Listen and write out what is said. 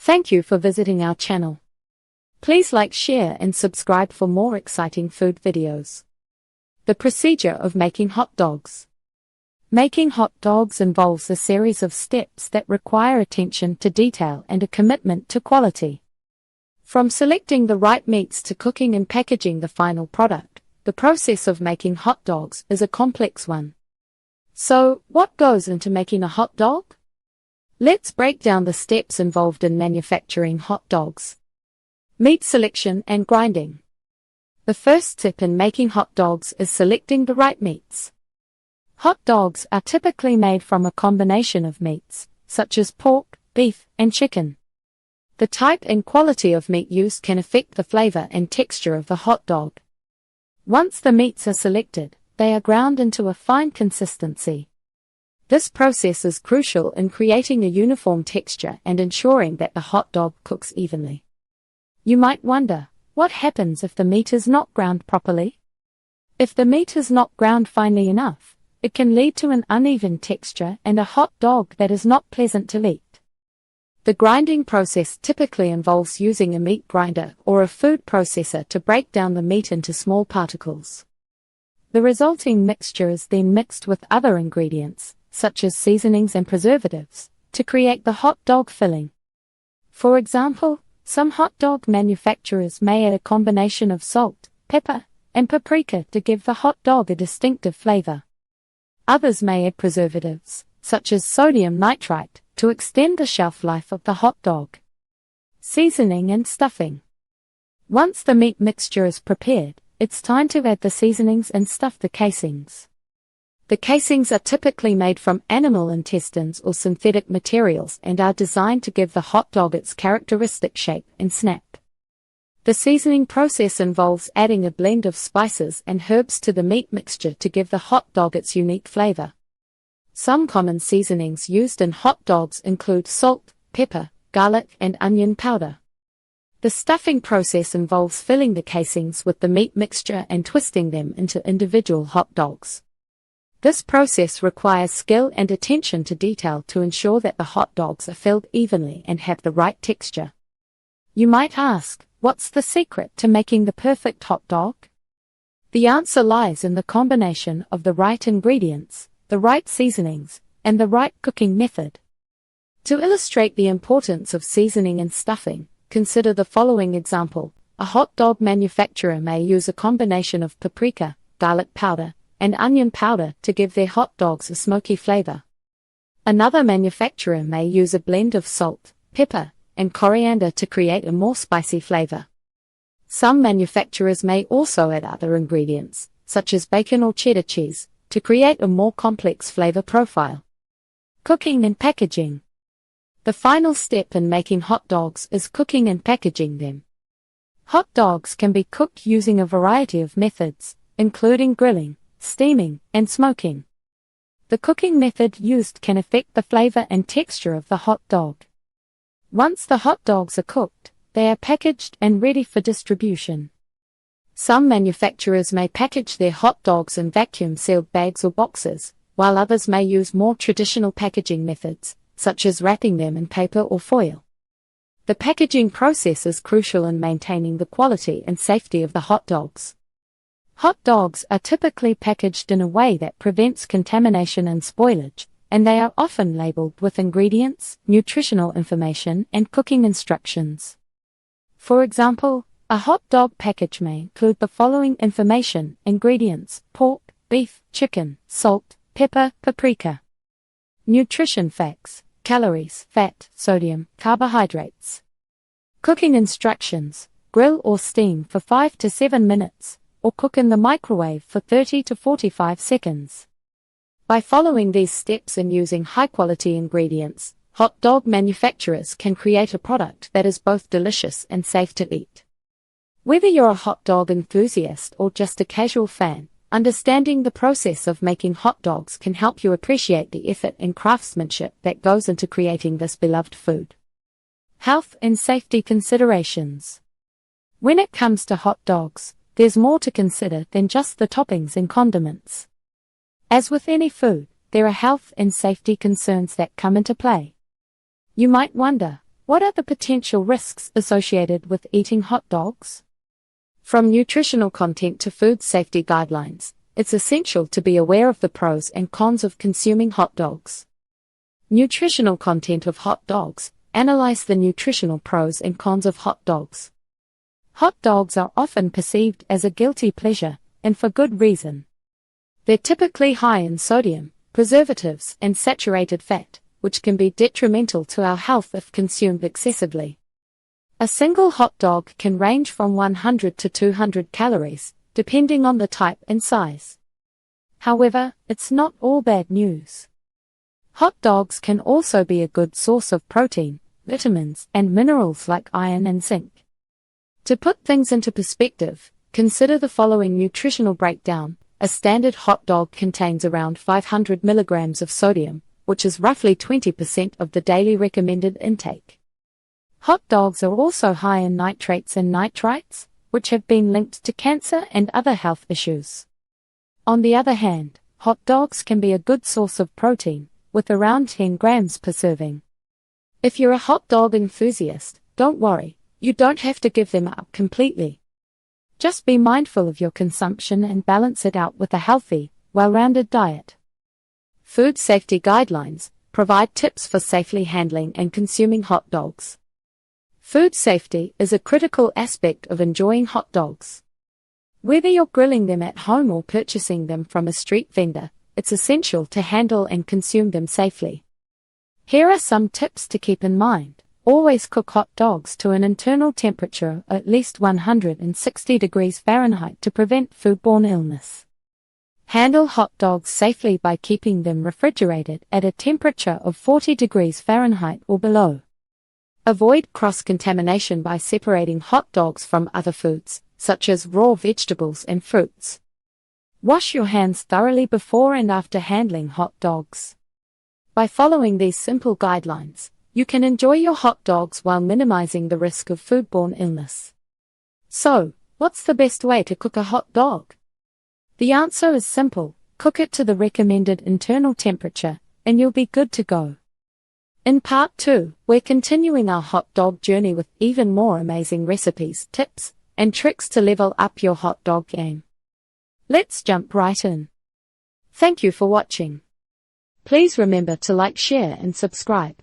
Thank you for visiting our channel. Please like, share and subscribe for more exciting food videos. The procedure of making hot dogs. Making hot dogs involves a series of steps that require attention to detail and a commitment to quality. From selecting the right meats to cooking and packaging the final product, the process of making hot dogs is a complex one. So, what goes into making a hot dog? Let's break down the steps involved in manufacturing hot dogs. Meat selection and grinding. The first step in making hot dogs is selecting the right meats. Hot dogs are typically made from a combination of meats, such as pork, beef, and chicken. The type and quality of meat used can affect the flavor and texture of the hot dog. Once the meats are selected, they are ground into a fine consistency. This process is crucial in creating a uniform texture and ensuring that the hot dog cooks evenly. You might wonder, what happens if the meat is not ground properly? If the meat is not ground finely enough, it can lead to an uneven texture and a hot dog that is not pleasant to eat. The grinding process typically involves using a meat grinder or a food processor to break down the meat into small particles. The resulting mixture is then mixed with other ingredients, such as seasonings and preservatives, to create the hot dog filling. For example, some hot dog manufacturers may add a combination of salt, pepper, and paprika to give the hot dog a distinctive flavor. Others may add preservatives, such as sodium nitrite, to extend the shelf life of the hot dog. Seasoning and stuffing. Once the meat mixture is prepared, it's time to add the seasonings and stuff the casings. The casings are typically made from animal intestines or synthetic materials and are designed to give the hot dog its characteristic shape and snap. The seasoning process involves adding a blend of spices and herbs to the meat mixture to give the hot dog its unique flavor. Some common seasonings used in hot dogs include salt, pepper, garlic, and onion powder. The stuffing process involves filling the casings with the meat mixture and twisting them into individual hot dogs. This process requires skill and attention to detail to ensure that the hot dogs are filled evenly and have the right texture. You might ask, what's the secret to making the perfect hot dog? The answer lies in the combination of the right ingredients, the right seasonings, and the right cooking method. To illustrate the importance of seasoning and stuffing, consider the following example. A hot dog manufacturer may use a combination of paprika, garlic powder, and onion powder to give their hot dogs a smoky flavor. Another manufacturer may use a blend of salt, pepper, and coriander to create a more spicy flavor. Some manufacturers may also add other ingredients, such as bacon or cheddar cheese, to create a more complex flavor profile. Cooking and packaging. The final step in making hot dogs is cooking and packaging them. Hot dogs can be cooked using a variety of methods, including grilling, steaming, and smoking. The cooking method used can affect the flavor and texture of the hot dog. Once the hot dogs are cooked, they are packaged and ready for distribution. Some manufacturers may package their hot dogs in vacuum-sealed bags or boxes, while others may use more traditional packaging methods, such as wrapping them in paper or foil. The packaging process is crucial in maintaining the quality and safety of the hot dogs. Hot dogs are typically packaged in a way that prevents contamination and spoilage, and they are often labeled with ingredients, nutritional information, and cooking instructions. For example, a hot dog package may include the following information: ingredients, pork, beef, chicken, salt, pepper, paprika. Nutrition facts, calories, fat, sodium, carbohydrates. Cooking instructions, grill or steam for 5 to 7 minutes, or cook in the microwave for 30 to 45 seconds. By following these steps and using high-quality ingredients, hot dog manufacturers can create a product that is both delicious and safe to eat. Whether you're a hot dog enthusiast or just a casual fan, understanding the process of making hot dogs can help you appreciate the effort and craftsmanship that goes into creating this beloved food. Health and safety considerations. When it comes to hot dogs, there's more to consider than just the toppings and condiments. As with any food, there are health and safety concerns that come into play. You might wonder, What are the potential risks associated with eating hot dogs? From nutritional content to food safety guidelines, it's essential to be aware of the pros and cons of consuming hot dogs. Nutritional content of hot dogs. Analyze the nutritional pros and cons of hot dogs. Hot dogs are often perceived as a guilty pleasure, and for good reason. They're typically high in sodium, preservatives, and saturated fat, which can be detrimental to our health if consumed excessively. A single hot dog can range from 100 to 200 calories, depending on the type and size. However, it's not all bad news. Hot dogs can also be a good source of protein, vitamins, and minerals like iron and zinc. To put things into perspective, consider the following nutritional breakdown. A standard hot dog contains around 500 milligrams of sodium, which is roughly 20% of the daily recommended intake. Hot dogs are also high in nitrates and nitrites, which have been linked to cancer and other health issues. On the other hand, hot dogs can be a good source of protein, with around 10 grams per serving. If you're a hot dog enthusiast, don't worry, you don't have to give them up completely. Just be mindful of your consumption and balance it out with a healthy, well-rounded diet. Food safety guidelines provide tips for safely handling and consuming hot dogs. Food safety is a critical aspect of enjoying hot dogs. Whether you're grilling them at home or purchasing them from a street vendor, it's essential to handle and consume them safely. Here are some tips to keep in mind. Always cook hot dogs to an internal temperature of at least 160 degrees Fahrenheit to prevent foodborne illness. Handle hot dogs safely by keeping them refrigerated at a temperature of 40 degrees Fahrenheit or below. Avoid cross-contamination by separating hot dogs from other foods, such as raw vegetables and fruits. Wash your hands thoroughly before and after handling hot dogs. By following these simple guidelines, you can enjoy your hot dogs while minimizing the risk of foodborne illness. So, what's the best way to cook a hot dog? The answer is simple: cook it to the recommended internal temperature, and you'll be good to go. In part 2, we're continuing our hot dog journey with even more amazing recipes, tips, and tricks to level up your hot dog game. Let's jump right in. Thank you for watching. Please remember to like, share, and subscribe.